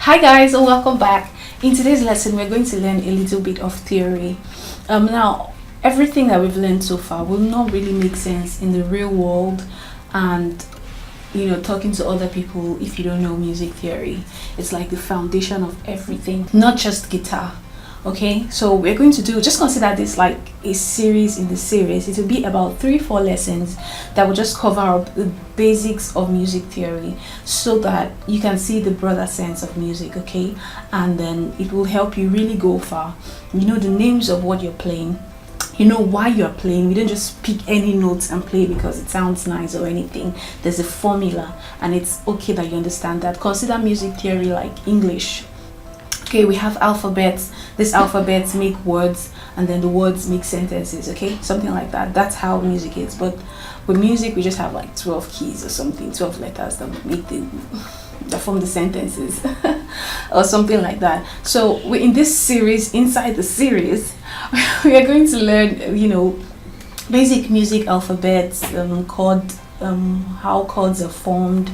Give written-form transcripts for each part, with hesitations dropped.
Hi guys, and welcome back. In today's lesson, we're going to learn a little bit of theory. Now, everything that we've learned so far will not really make sense in the real world, and talking to other people if you don't know music theory. It's like the foundation of everything, not just guitar. Okay, so we're going to just consider this like a series in the series. It will be about 3-4 lessons that will just cover up the basics of music theory so that you can see the broader sense of music. Okay, and then it will help you really go far. You know the names of what you're playing, you know why you're playing. We don't just pick any notes and play because it sounds nice or anything. There's a formula, and it's okay that you understand that. Consider music theory like English. Okay, we have alphabets. These alphabets make words, and then the words make sentences. Okay, something like that. That's how music is. But with music, we just have like 12 keys or something, 12 letters that form the sentences or something like that. So we're in this series. Inside the series, we are going to learn basic music alphabets, how chords are formed,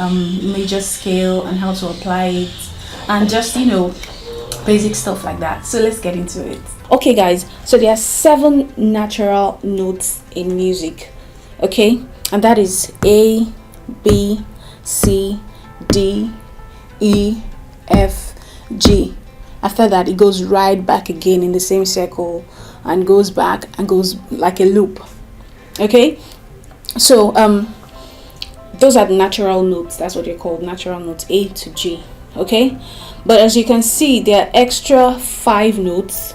major scale and how to apply it, and just basic stuff like that. So let's get into it. Okay guys, so there are 7 natural notes in music. Okay, and that is A, B, C, D, E, F, G. After that, it goes right back again in the same circle and goes back and goes like a loop. Okay, so those are the natural notes. That's what they're called, natural notes, A to G. Okay, but as you can see, there are extra 5 notes,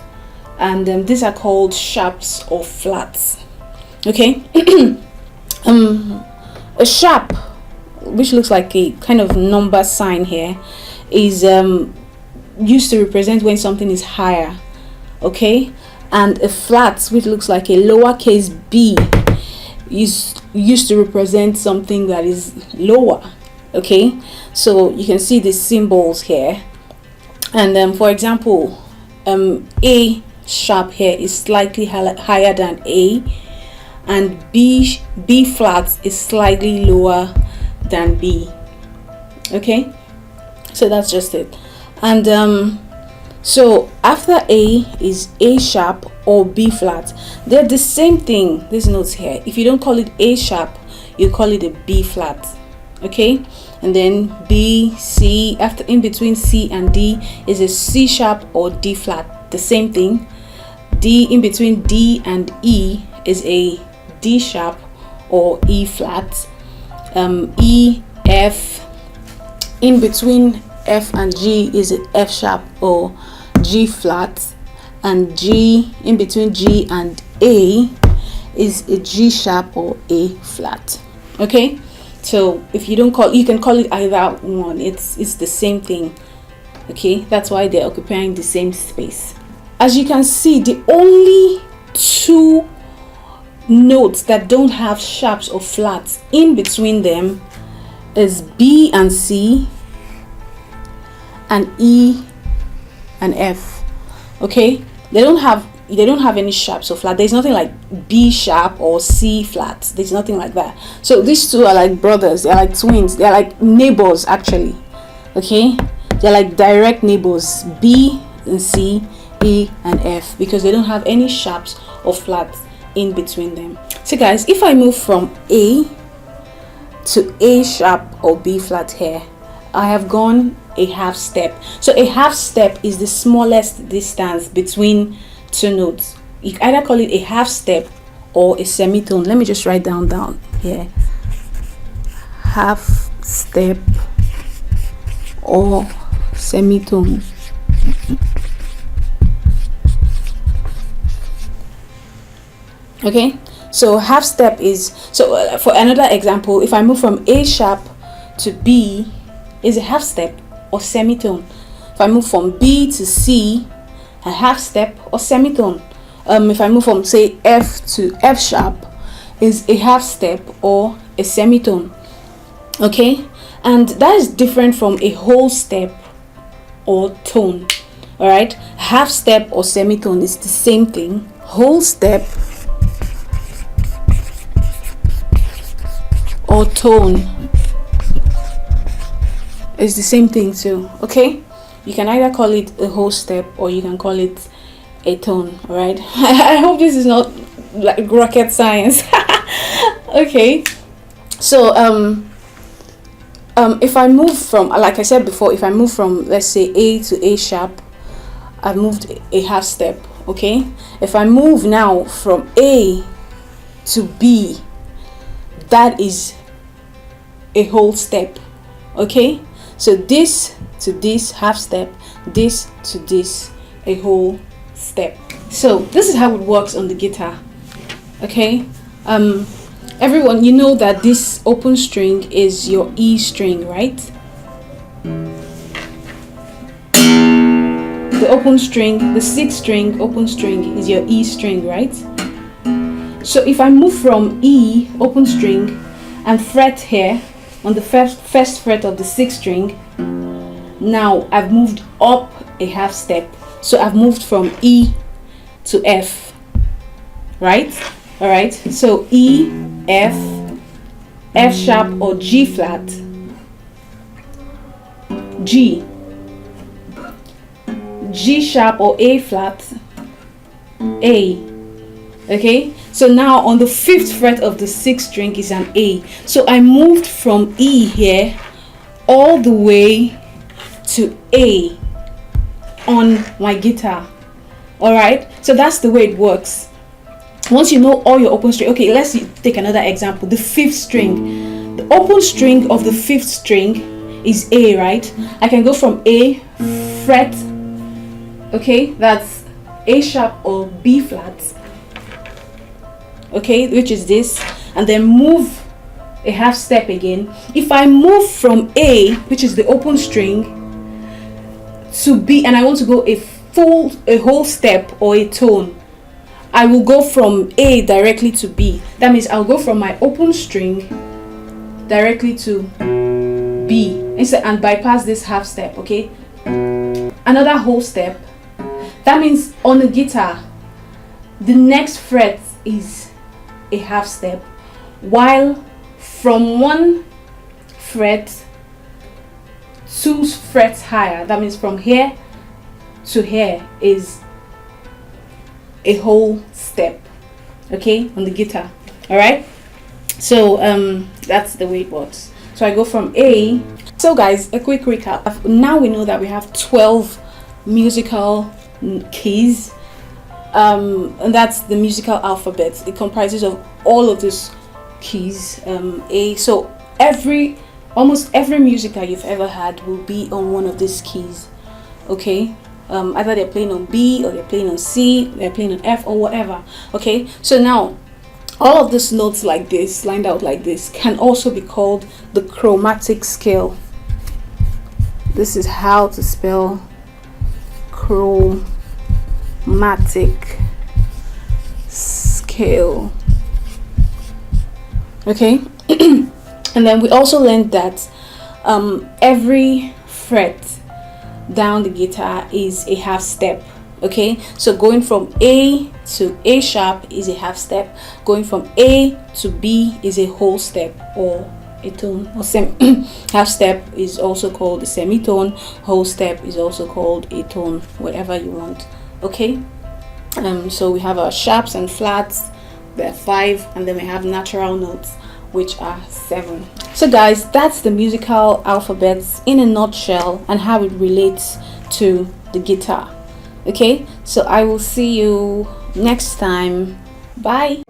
and these are called sharps or flats. Okay, a sharp, which looks like a kind of number sign here, is used to represent when something is higher. Okay, and a flat, which looks like a lowercase b, is used to represent something that is lower. Okay, so you can see the symbols here, and for example, A sharp here is slightly higher than A, and B flat is slightly lower than B. Okay, so that's just it. And so after A is A sharp or B flat. They're the same thing, these notes here. If you don't call it A sharp, you call it a B flat. Okay, and then B, C, after in between C and D is a C sharp or D flat, the same thing. D, in between D and E is a D sharp or E flat. E, F, in between F and G is an F sharp or G flat, and G, in between G and A is a G sharp or A flat. Okay, so if you don't you can call it either one. It's the same thing. Okay, that's why they're occupying the same space. As you can see, the only 2 notes that don't have sharps or flats in between them is B and C, and E and F. Okay, they don't have any sharps or flat. There's nothing like B sharp or C flat. There's nothing like that. So these 2 are like brothers. They're like twins. They're like neighbors actually. Okay, they're like direct neighbors, B and C, E and F, because they don't have any sharps or flats in between them. So guys, if I move from A to A sharp or B flat here, I have gone a half step. So a half step is the smallest distance between 2 notes. You can either call it a half step or a semitone. Let me just write down here. Half step or semitone. Okay, so half step is, so for another example, if I move from A sharp to B, is a half step or semitone. If I move from B to C, a half step or semitone. If I move from, say, F to F sharp, is a half step or a semitone. Okay, and that is different from a whole step or tone. All right, half step or semitone is the same thing. Whole step or tone is the same thing too. Okay, you can either call it a whole step or you can call it a tone. All right. I hope this is not like rocket science. Okay, so if I move from, like I said before, if I move from, let's say, A to A sharp, I've moved a half step. Okay, if I move now from A to B, that is a whole step. Okay, so this to this half step, this to this a whole step. So this is how it works on the guitar. Okay, everyone, you know that this open string is your E string, right? The open string, the sixth string open string is your E string, right? So if I move from E open string and fret here on the first fret of the sixth string, now I've moved up a half step. So I've moved from E to F, right? All right, so E, F, F sharp or G flat, G, G sharp or A flat, A. Okay, so now on the fifth fret of the sixth string is an A. So I moved from E here all the way to A on my guitar. All right, so that's the way it works. Once you know all your open string, okay, let's take another example. The fifth string, the open string of the fifth string is A, right? I can go from A fret, okay, that's A sharp or B flat, okay, which is this, and then move a half step again. If I move from A, which is the open string, to B, and I want to go a whole step or a tone, I will go from A directly to B. That means I'll go from my open string directly to B and bypass this half step. Okay, another whole step. That means on the guitar, the next fret is a half step, while from one fret 2 frets higher, that means from here to here, is a whole step. Okay, on the guitar. All right, so that's the way it works. So I go from A. So guys, a quick recap. Now we know that we have 12 musical keys, and that's the musical alphabet. It comprises of all of these keys. So almost every music that you've ever had will be on one of these keys. Okay, either they're playing on B or they're playing on C, they're playing on F or whatever. Okay, so now all of these notes like this, lined out like this, can also be called the chromatic scale. This is how to spell chromatic scale. Okay. And then we also learned that every fret down the guitar is a half step. Okay, so going from A to A sharp is a half step, going from A to B is a whole step or a tone, or half step is also called a semitone, whole step is also called a tone, whatever you want. Okay, so we have our sharps and flats, there are 5, and then we have natural notes, which are 7. So guys, that's the musical alphabets in a nutshell and how it relates to the guitar. Okay, so I will see you next time. Bye.